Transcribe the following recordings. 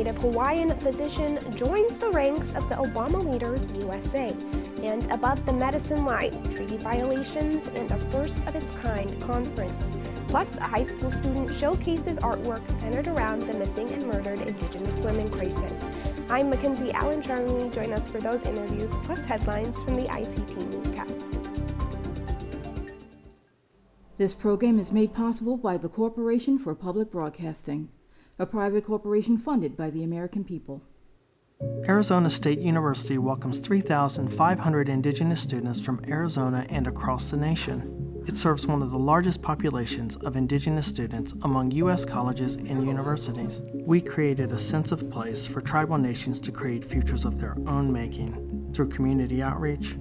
Native Hawaiian physician joins the ranks of the Obama Leaders U.S.A. And above the medicine line, treaty violations and a first-of-its-kind conference. Plus, a high school student showcases artwork centered around the missing and murdered Indigenous women crisis. I'm Mackenzie Allen Charlie. Join us for those interviews, plus headlines from the ICT Newscast. This program is made possible by the Corporation for Public Broadcasting, a private corporation funded by the American people. Arizona State University welcomes 3,500 Indigenous students from Arizona and across the nation. It serves one of the largest populations of Indigenous students among U.S. colleges and universities. We created a sense of place for tribal nations to create futures of their own making through community outreach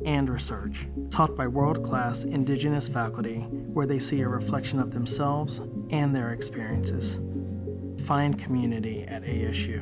and research, taught by world-class Indigenous faculty where they see a reflection of themselves and their experiences. Find community at ASU.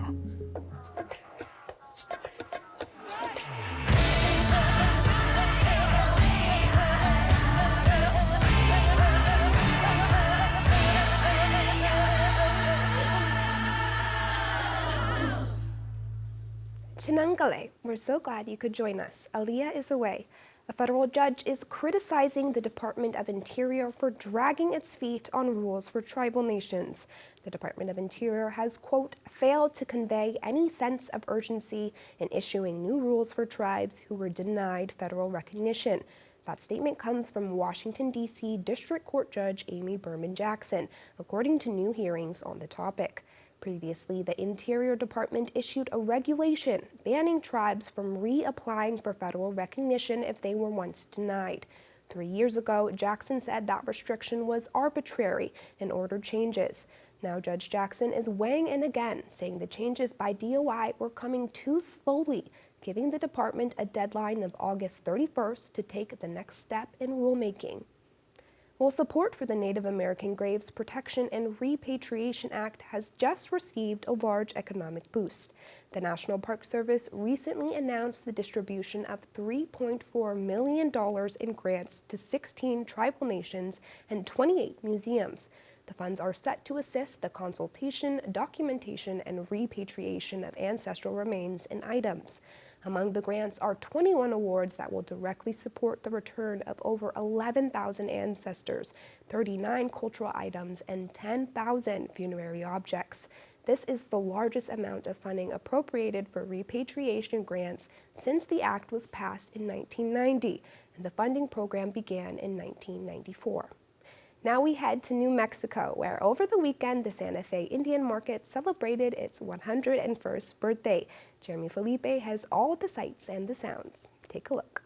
Chinangale, we're so glad you could join us. Aliyah is away. A federal judge is criticizing the Department of Interior for dragging its feet on rules for tribal nations. The Department of Interior has, quote, failed to convey any sense of urgency in issuing new rules for tribes who were denied federal recognition. That statement comes from Washington, D.C. District Court Judge Amy Berman Jackson, according to new hearings on the topic. Previously, the Interior Department issued a regulation banning tribes from reapplying for federal recognition if they were once denied. 3 years ago, Jackson said that restriction was arbitrary and ordered changes. Now Judge Jackson is weighing in again, saying the changes by DOI were coming too slowly, giving the department a deadline of August 31st to take the next step in rulemaking. Well, support for the Native American Graves Protection and Repatriation Act has just received a large economic boost. The National Park Service recently announced the distribution of $3.4 million in grants to 16 tribal nations and 28 museums. The funds are set to assist the consultation, documentation, and repatriation of ancestral remains and items. Among the grants are 21 awards that will directly support the return of over 11,000 ancestors, 39 cultural items, and 10,000 funerary objects. This is the largest amount of funding appropriated for repatriation grants since the act was passed in 1990, and the funding program began in 1994. Now we head to New Mexico, where over the weekend, the Santa Fe Indian Market celebrated its 101st birthday. Jeremy Felipe has all the sights and the sounds. Take a look.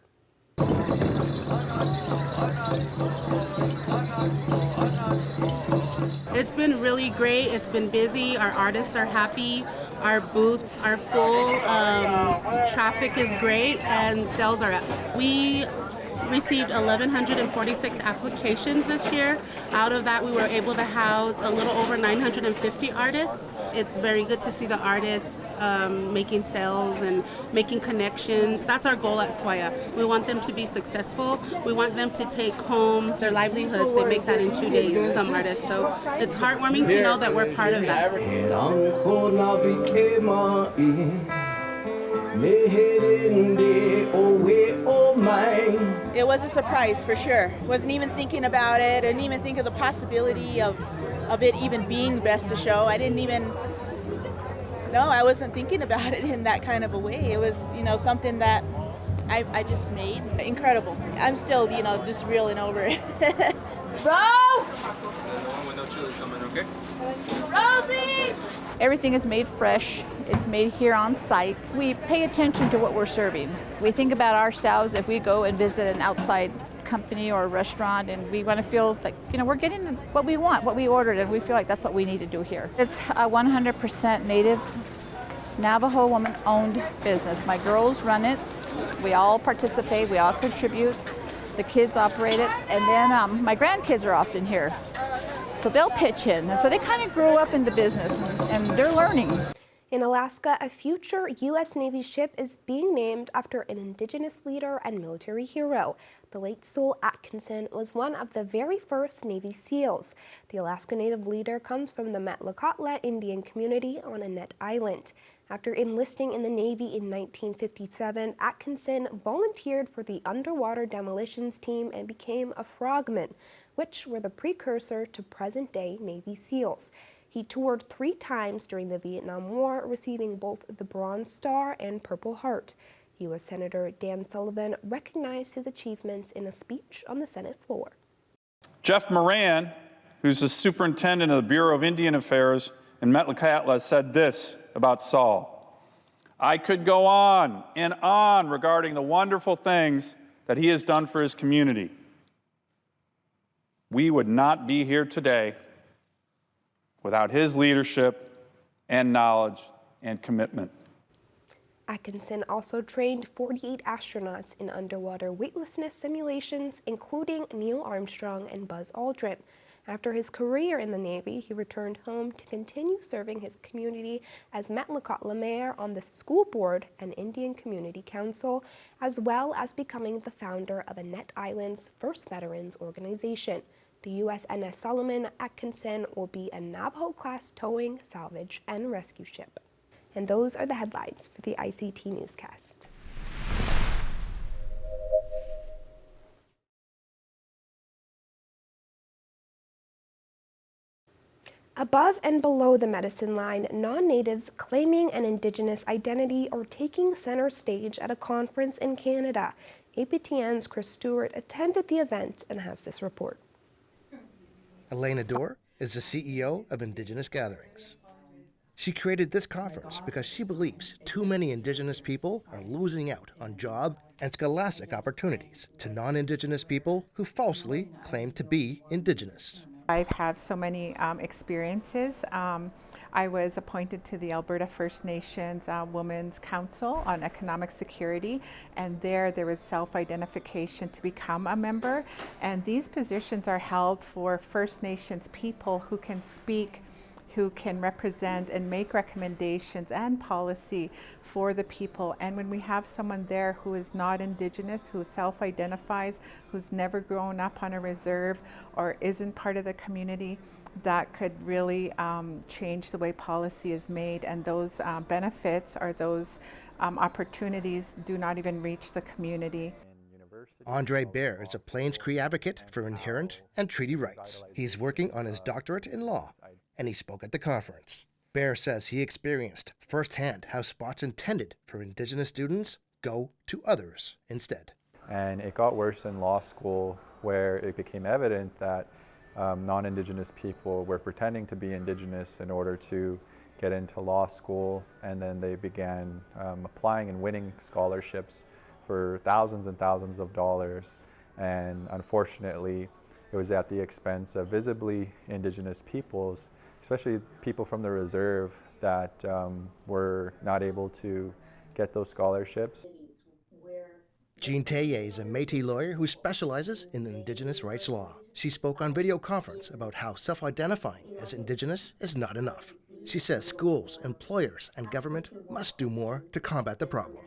It's been really great. It's been busy. Our artists are happy. Our booths are full. Traffic is great, and sales are up. We received 1,146 applications this year. Out of that, we were able to house a little over 950 artists. It's very good to see the artists making sales and making connections. That's our goal at SWAIA. We want them to be successful. We want them to take home their livelihoods. They make that in 2 days, some artists. So it's heartwarming to know that we're part of that. It was a surprise for sure. Wasn't even thinking about it. Didn't even think of the possibility of it even being Best of Show. I wasn't thinking about it in that kind of a way. It was, something that I just made. Incredible. I'm still, just reeling over it. Rosie! Everything is made fresh. It's made here on site. We pay attention to what we're serving. We think about ourselves if we go and visit an outside company or a restaurant, and we want to feel like, we're getting what we want, what we ordered, and we feel like that's what we need to do here. It's a 100% Native Navajo woman-owned business. My girls run it. We all participate. We all contribute. The kids operate it, and then my grandkids are often here. So they'll pitch in. And so they kind of grow up in the business, and they're learning. In Alaska, a future U.S. Navy ship is being named after an Indigenous leader and military hero. The late Sol Atkinson was one of the very first Navy SEALs. The Alaska Native leader comes from the Metlakatla Indian community on Annette Island. After enlisting in the Navy in 1957, Atkinson volunteered for the underwater demolitions team and became a frogman, which were the precursor to present-day Navy SEALs. He toured 3 times during the Vietnam War, receiving both the Bronze Star and Purple Heart. U.S. Senator Dan Sullivan recognized his achievements in a speech on the Senate floor. Jeff Moran, who's the superintendent of the Bureau of Indian Affairs in Metlakatla, said this about Sol: "I could go on and on regarding the wonderful things that he has done for his community. We would not be here today without his leadership and knowledge and commitment." Atkinson also trained 48 astronauts in underwater weightlessness simulations, including Neil Armstrong and Buzz Aldrin. After his career in the Navy, he returned home to continue serving his community as Metlakatla mayor on the school board and Indian Community Council, as well as becoming the founder of Annette Island's first veterans organization. The USNS Solomon Atkinson will be a Navajo-class towing, salvage, and rescue ship. And those are the headlines for the ICT Newscast. Above and below the medicine line, non-natives claiming an Indigenous identity are taking center stage at a conference in Canada. APTN's Chris Stewart attended the event and has this report. Elena Dorr is the CEO of Indigenous Gatherings. She created this conference because she believes too many Indigenous people are losing out on job and scholastic opportunities to non-Indigenous people who falsely claim to be Indigenous. I've had so many experiences. I was appointed to the Alberta First Nations Women's Council on Economic Security, and there was self-identification to become a member. And these positions are held for First Nations people who can speak, who can represent and make recommendations and policy for the people. And when we have someone there who is not Indigenous, who self-identifies, who's never grown up on a reserve or isn't part of the community, that could really change the way policy is made, and those benefits or those opportunities do not even reach the community. Andre Baer is a Plains Cree advocate for inherent and treaty rights. He's working on his doctorate in law, and he spoke at the conference. Baer says he experienced firsthand how spots intended for Indigenous students go to others instead. And it got worse in law school, where it became evident that non-Indigenous people were pretending to be Indigenous in order to get into law school, and then they began applying and winning scholarships for thousands and thousands of dollars. And unfortunately, it was at the expense of visibly Indigenous peoples, especially people from the reserve, that were not able to get those scholarships. Jean Taye is a Métis lawyer who specializes in Indigenous rights law. She spoke on video conference about how self-identifying as Indigenous is not enough. She says schools, employers, and government must do more to combat the problem.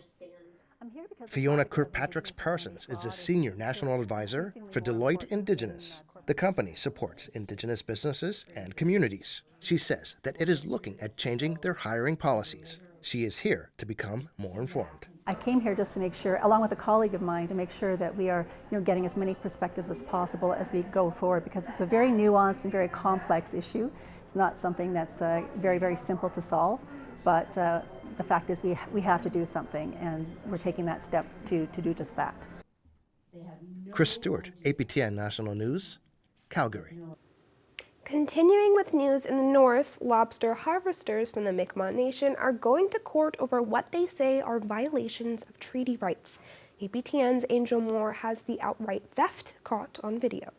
Fiona Kirkpatrick-Parsons is the Senior National Advisor for Deloitte Indigenous. The company supports Indigenous businesses and communities. She says that it is looking at changing their hiring policies. She is here to become more informed. I came here just to make sure, along with a colleague of mine, to make sure that we are getting as many perspectives as possible as we go forward, because it's a very nuanced and very complex issue. It's not something that's very, very simple to solve, but the fact is we have to do something, and we're taking that step to do just that. Chris Stewart, APTN National News, Calgary. Continuing with news in the north, lobster harvesters from the Mi'kmaq Nation are going to court over what they say are violations of treaty rights. APTN's Angel Moore has the outright theft caught on video.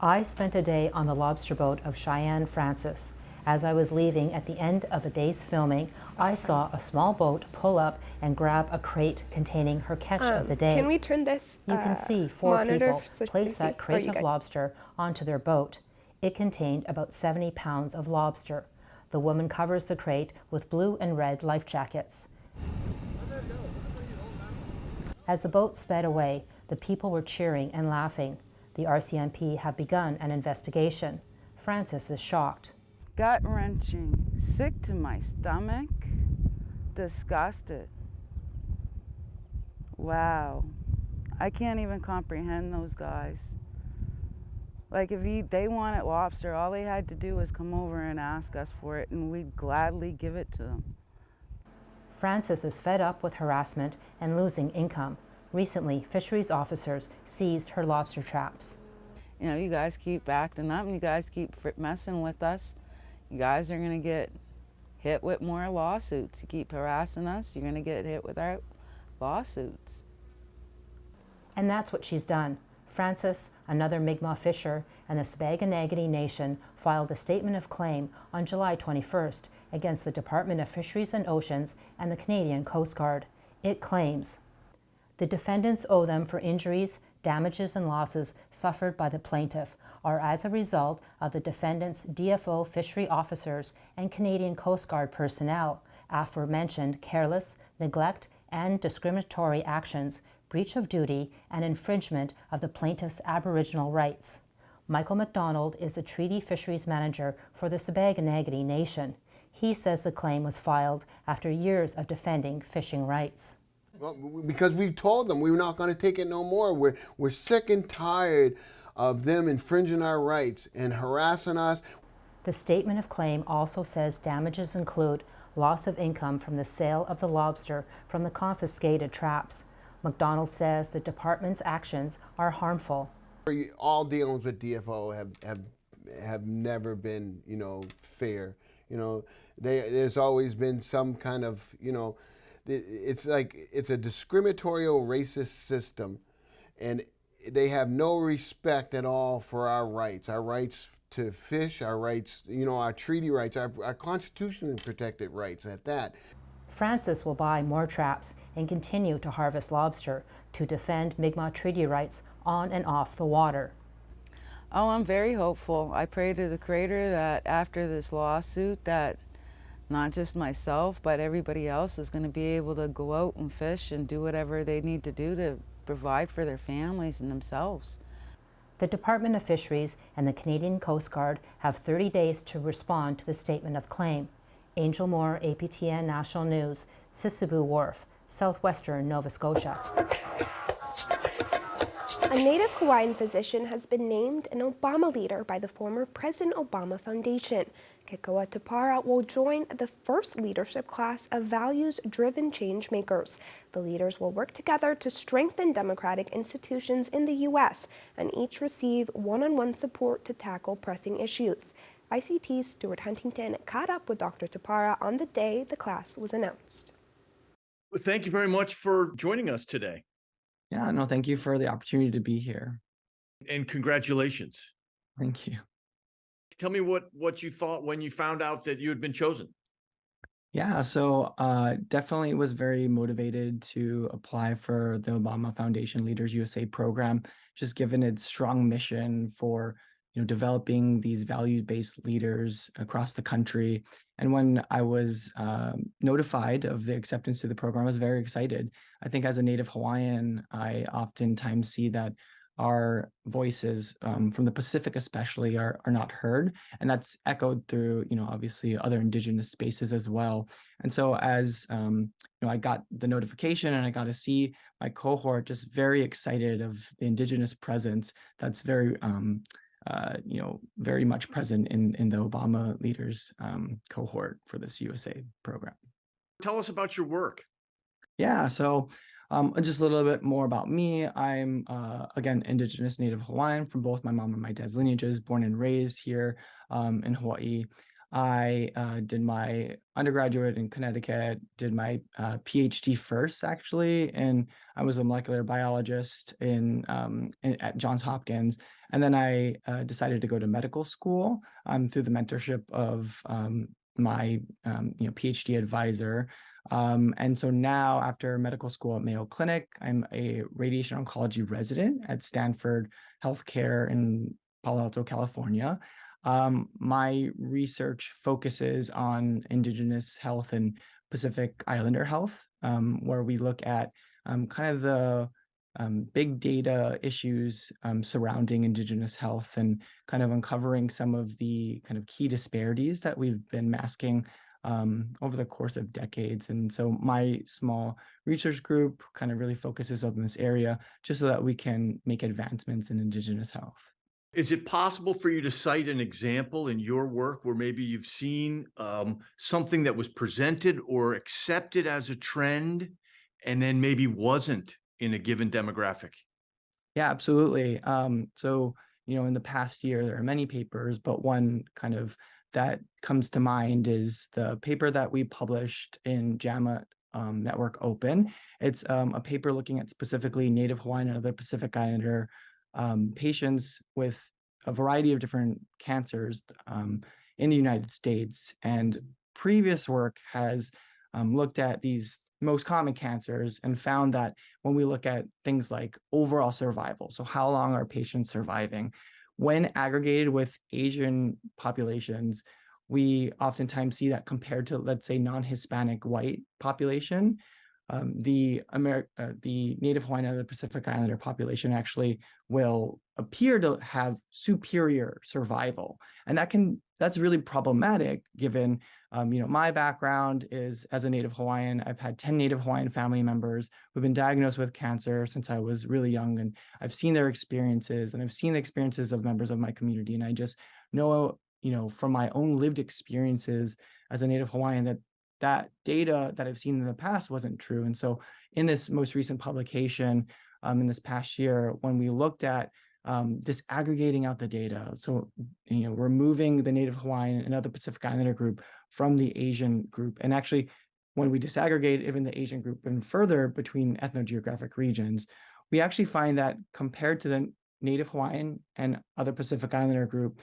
I spent a day on the lobster boat of Cheyenne Francis. As I was leaving at the end of a day's filming, I saw a small boat pull up and grab a crate containing her catch of the day. Can we turn this You can see 4 people so place that crate of lobster onto their boat. It contained about 70 pounds of lobster. The woman covers the crate with blue and red life jackets. As the boat sped away, the people were cheering and laughing. The RCMP have begun an investigation. Francis is shocked. Gut-wrenching, sick to my stomach, disgusted. Wow. I can't even comprehend those guys. Like if they wanted lobster, all they had to do was come over and ask us for it, and we'd gladly give it to them. Francis is fed up with harassment and losing income. Recently, fisheries officers seized her lobster traps. You know, you guys keep acting up and you guys keep messing with us. You guys are going to get hit with more lawsuits. You keep harassing us, you're going to get hit with our lawsuits. And that's what she's done. Francis, another Mi'kmaq fisher, and the Sipekne'katik Nation filed a statement of claim on July 21st against the Department of Fisheries and Oceans and the Canadian Coast Guard. It claims the defendants owe them for injuries, damages, and losses suffered by the plaintiff are as a result of the defendants' DFO fishery officers and Canadian Coast Guard personnel, aforementioned careless, neglect, and discriminatory actions, breach of duty, and infringement of the plaintiff's Aboriginal rights. Michael McDonald is the Treaty Fisheries Manager for the Sipekne'katik Nation. He says the claim was filed after years of defending fishing rights. Well, because we told them we were not going to take it no more. We're sick and tired of them infringing our rights and harassing us. The statement of claim also says damages include loss of income from the sale of the lobster from the confiscated traps. McDonald says the department's actions are harmful. All dealings with DFO have never been, fair. There's always been some kind of, it's like it's a discriminatory racist system, and they have no respect at all for our rights to fish, our rights, our treaty rights, our constitutionally protected rights at that. Francis will buy more traps and continue to harvest lobster to defend Mi'kmaq treaty rights on and off the water. Oh, I'm very hopeful. I pray to the Creator that after this lawsuit that not just myself, but everybody else is going to be able to go out and fish and do whatever they need to do to provide for their families and themselves. The Department of Fisheries and the Canadian Coast Guard have 30 days to respond to the statement of claim. Angel Moore, APTN National News, Sissebu Wharf, southwestern Nova Scotia. A Native Hawaiian physician has been named an Obama Leader by the former President Obama Foundation. Kekoa Taparra will join the first leadership class of values-driven changemakers. The leaders will work together to strengthen democratic institutions in the U.S. and each receive one-on-one support to tackle pressing issues. ICT's Stewart Huntington caught up with Dr. Taparra on the day the class was announced. Well, thank you very much for joining us today. Yeah, no, thank you for the opportunity to be here. And congratulations. Thank you. Tell me what you thought when you found out that you had been chosen. Yeah, so definitely was very motivated to apply for the Obama Foundation Leaders U.S.A. program, just given its strong mission for developing these value-based leaders across the country. And when I was notified of the acceptance to the program, I was very excited. I think as a Native Hawaiian, I oftentimes see that our voices from the Pacific especially are not heard. And that's echoed through, obviously other Indigenous spaces as well. And so as I got the notification and I got to see my cohort just very excited of the Indigenous presence that's very very much present in the Obama Leaders cohort for this USA program. Tell us about your work. Yeah, so just a little bit more about me. I'm, again, Indigenous Native Hawaiian from both my mom and my dad's lineages, born and raised here in Hawaii. I did my undergraduate in Connecticut, did my PhD first, actually, and I was a molecular biologist at Johns Hopkins. And then I decided to go to medical school through the mentorship of my PhD advisor. And so now, after medical school at Mayo Clinic, I'm a radiation oncology resident at Stanford Healthcare in Palo Alto, California. My research focuses on Indigenous health and Pacific Islander health, where we look at kind of the big data issues surrounding Indigenous health and kind of uncovering some of the kind of key disparities that we've been masking over the course of decades. And so my small research group kind of really focuses on this area just so that we can make advancements in Indigenous health. Is it possible for you to cite an example in your work where maybe you've seen something that was presented or accepted as a trend and then maybe wasn't in a given demographic? Yeah, absolutely. So, in the past year, there are many papers, but one kind of that comes to mind is the paper that we published in JAMA Network Open. It's a paper looking at specifically Native Hawaiian and other Pacific Islander patients with a variety of different cancers in the United States. And previous work has looked at these most common cancers and found that when we look at things like overall survival, so how long are patients surviving, when aggregated with Asian populations, we oftentimes see that compared to, let's say, non-Hispanic white population, the Native Hawaiian and the Pacific Islander population actually will appear to have superior survival. And that's really problematic given, my background is as a Native Hawaiian. I've had 10 Native Hawaiian family members who've been diagnosed with cancer since I was really young, and I've seen their experiences and I've seen the experiences of members of my community. And I just know, from my own lived experiences as a Native Hawaiian that data that I've seen in the past wasn't true. And so in this most recent publication in this past year, when we looked at disaggregating out the data, so removing the Native Hawaiian and other Pacific Islander group from the Asian group, and actually when we disaggregate even the Asian group and further between ethnogeographic regions, we actually find that compared to the Native Hawaiian and other Pacific Islander group,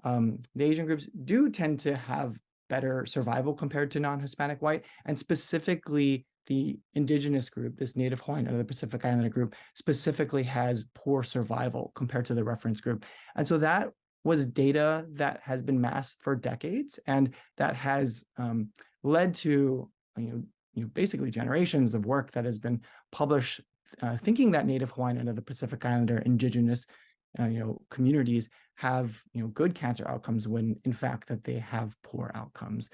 the Asian groups do tend to have better survival compared to non-Hispanic white, and specifically the Indigenous group, this Native Hawaiian or the Pacific Islander group, specifically has poor survival compared to the reference group. And so that was data that has been masked for decades, and that has led to basically generations of work that has been published thinking that Native Hawaiian and other Pacific Islander Indigenous communities have good cancer outcomes when in fact that they have poor outcomes.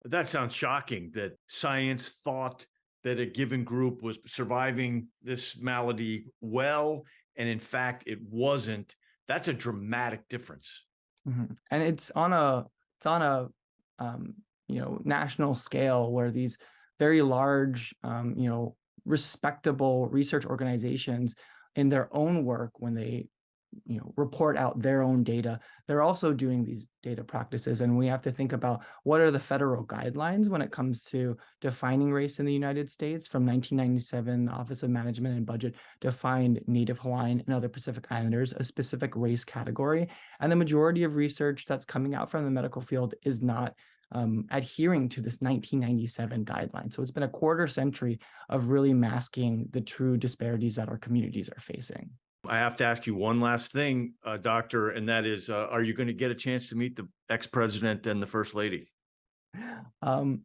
That sounds shocking that science thought that a given group was surviving this malady well, and in fact it wasn't. That's a dramatic difference. Mm-hmm. And it's on a national scale where these very large respectable research organizations in their own work, when they report out their own data, they're also doing these data practices. And we have to think about what are the federal guidelines when it comes to defining race in the United States. From 1997, the Office of Management and Budget defined Native Hawaiian and other Pacific Islanders a specific race category. And the majority of research that's coming out from the medical field is not adhering to this 1997 guideline. So it's been a quarter century of really masking the true disparities that our communities are facing. I have to ask you one last thing, Doctor, and that is, are you going to get a chance to meet the ex-president and the First Lady? In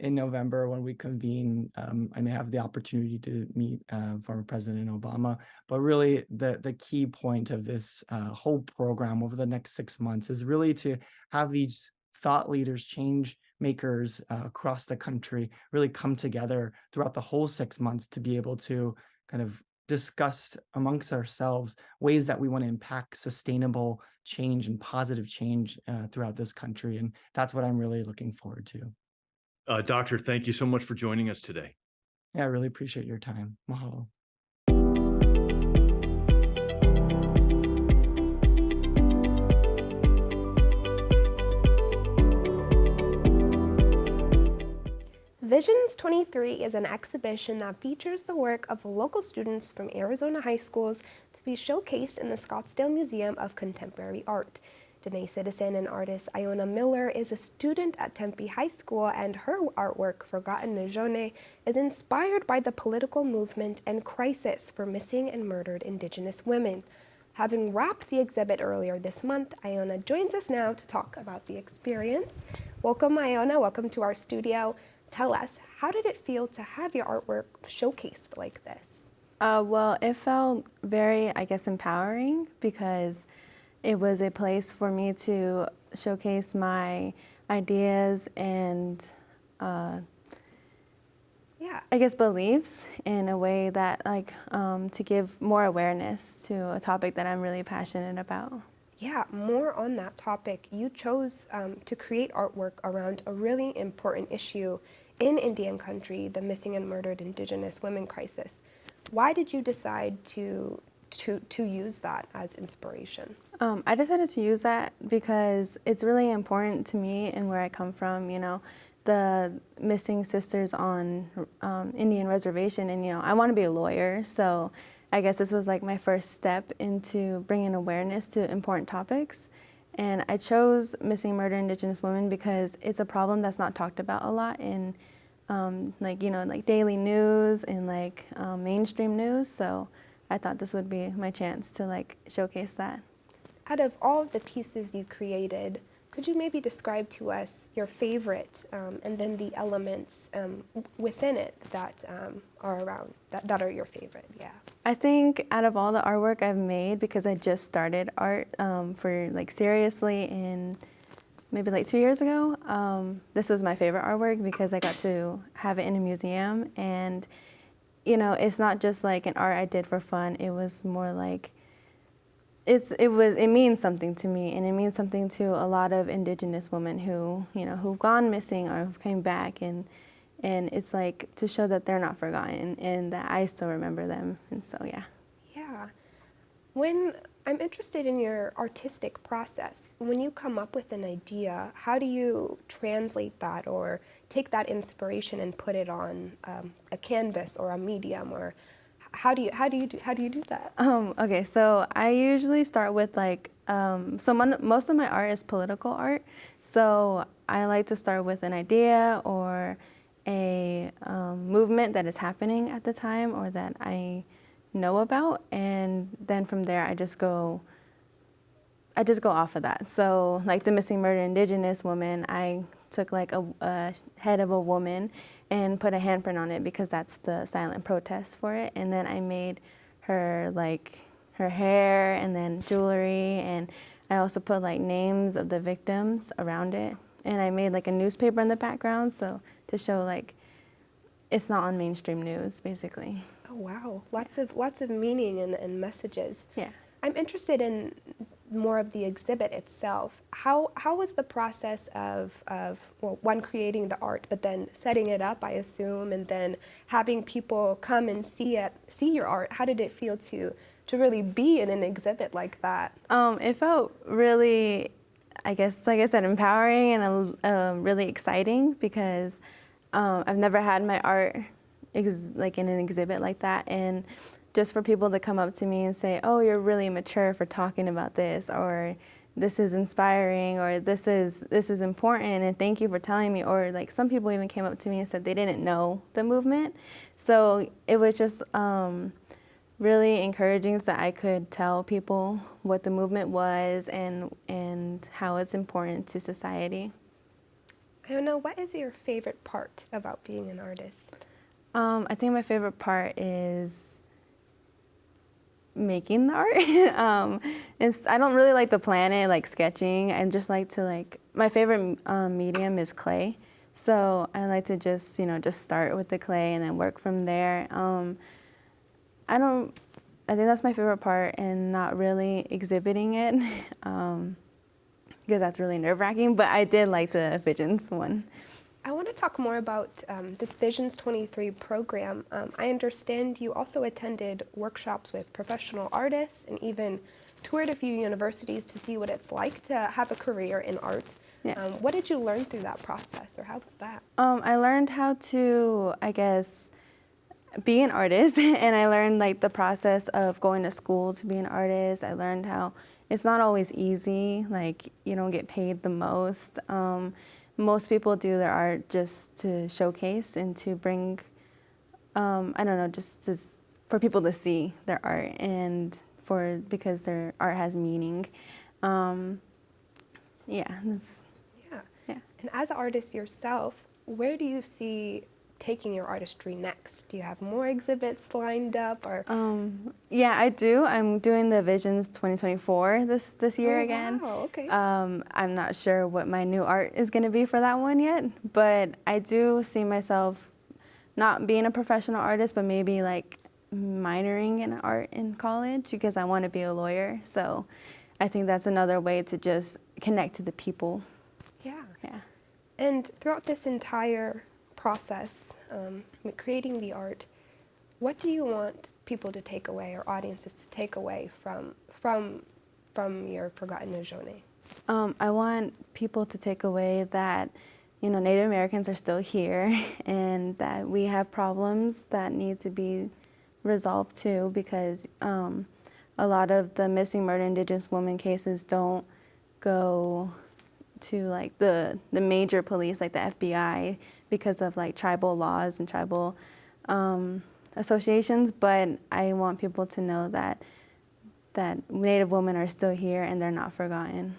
November, when we convene, I may have the opportunity to meet former President Obama. But really, the key point of this whole program over the next 6 months is really to have these thought leaders, change makers across the country really come together throughout the whole 6 months to be able to kind of discuss amongst ourselves ways that we want to impact sustainable change and positive change throughout this country. And that's what I'm really looking forward to. Doctor, thank you so much for joining us today. Yeah, I really appreciate your time. Mahalo. Visions 23 is an exhibition that features the work of local students from Arizona high schools to be showcased in the Scottsdale Museum of Contemporary Art. Danae citizen and artist Iona Miller is a student at Tempe High School, and her artwork, Forgotten Nejone, is inspired by the political movement and crisis for missing and murdered Indigenous women. Having wrapped the exhibit earlier this month, Iona joins us now to talk about the experience. Welcome, Iona. Welcome to our studio. Tell us, how did it feel to have your artwork showcased like this? Well, it felt very, I guess, empowering because it was a place for me to showcase my ideas and I guess beliefs in a way that to give more awareness to a topic that I'm really passionate about. Yeah, more on that topic. You chose to create artwork around a really important issue in Indian country, the missing and murdered Indigenous women crisis. Why did you decide to use that as inspiration? I decided to use that because it's really important to me and where I come from, you know, the missing sisters on Indian reservation, and you know, I want to be a lawyer, so I guess this was like my first step into bringing awareness to important topics. And I chose missing murdered Indigenous women because it's a problem that's not talked about a lot in like daily news and mainstream news, so I thought this would be my chance to showcase that. Out of all of the pieces you created, could you maybe describe to us your favorite and then the elements within it that are around, that are your favorite? Yeah. I think out of all the artwork I've made, because I just started art for seriously in maybe 2 years ago, this was my favorite artwork because I got to have it in a museum, and you know, it's not just an art I did for fun. It was more like it means something to me, and it means something to a lot of Indigenous women who, you know, who've gone missing or who've came back, and it's to show that they're not forgotten and that I still remember them, and so yeah. Yeah. When I'm interested in your artistic process, when you come up with an idea, how do you translate that or take that inspiration and put it on a canvas or a medium, or how do you do that? Okay, so I usually start with most of my art is political art, so I like to start with an idea or a movement that is happening at the time or that I know about, and then from there I just go off of that. So the missing murdered Indigenous woman, I took a head of a woman and put a handprint on it because that's the silent protest for it, and then I made her her hair and then jewelry, and I also put names of the victims around it, and I made a newspaper in the background, so to show it's not on mainstream news basically. Oh wow, lots of meaning and messages. Yeah. I'm interested in more of the exhibit itself. How was the process of one, creating the art, but then setting it up, I assume, and then having people come and see your art? How did it feel to really be in an exhibit like that? It felt really, I guess, like I said, empowering and really exciting because I've never had my art in an exhibit like that, and just for people to come up to me and say, oh, you're really mature for talking about this, or this is inspiring, or this is important, and thank you for telling me, or some people even came up to me and said they didn't know the movement. So it was just really encouraging so that I could tell people what the movement was and how it's important to society. I don't know, what is your favorite part about being an artist? I think my favorite part is making the art. I don't really like to plan it, sketching. I just like to my favorite medium is clay. So I like to just start with the clay and then work from there. I think that's my favorite part, and not really exhibiting it because that's really nerve-wracking, but I did like the Visions one. I want to talk more about this Visions 23 program. I understand you also attended workshops with professional artists and even toured a few universities to see what it's like to have a career in art. Yeah. What did you learn through that process, or how was that? I learned how to, I guess, be an artist, and I learned the process of going to school to be an artist. I learned how it's not always easy, you don't get paid the most. Most people do their art just to showcase and to bring, for people to see their art and because their art has meaning. That's. Yeah. And as an artist yourself, where do you see taking your artistry next? Do you have more exhibits lined up, or? Yeah, I do. I'm doing the Visions 2024 this year again. Wow, okay. I'm not sure what my new art is going to be for that one yet, but I do see myself not being a professional artist, but maybe like minoring in art in college because I want to be a lawyer. So I think that's another way to just connect to the people. Yeah. And throughout this entire process, creating the art, what do you want people to take away, or audiences to take away from your Forgotten Nojone? I want people to take away that, Native Americans are still here and that we have problems that need to be resolved too, because a lot of the missing murdered Indigenous women cases don't go to like the major police like the FBI because of like tribal laws and tribal associations, but I want people to know that Native women are still here and they're not forgotten.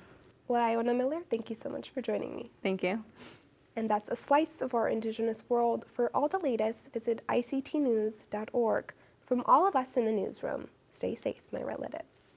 Well, Iona Miller, thank you so much for joining me. Thank you. And that's a slice of our Indigenous world. For all the latest, visit ictnews.org. From all of us in the newsroom, stay safe, my relatives.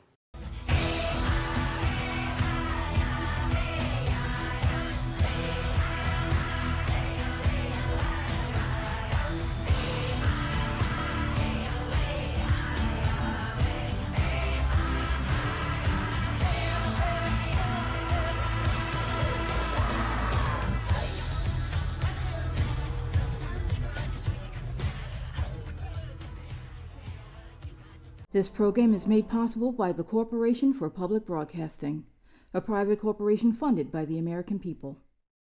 This program is made possible by the Corporation for Public Broadcasting, a private corporation funded by the American people.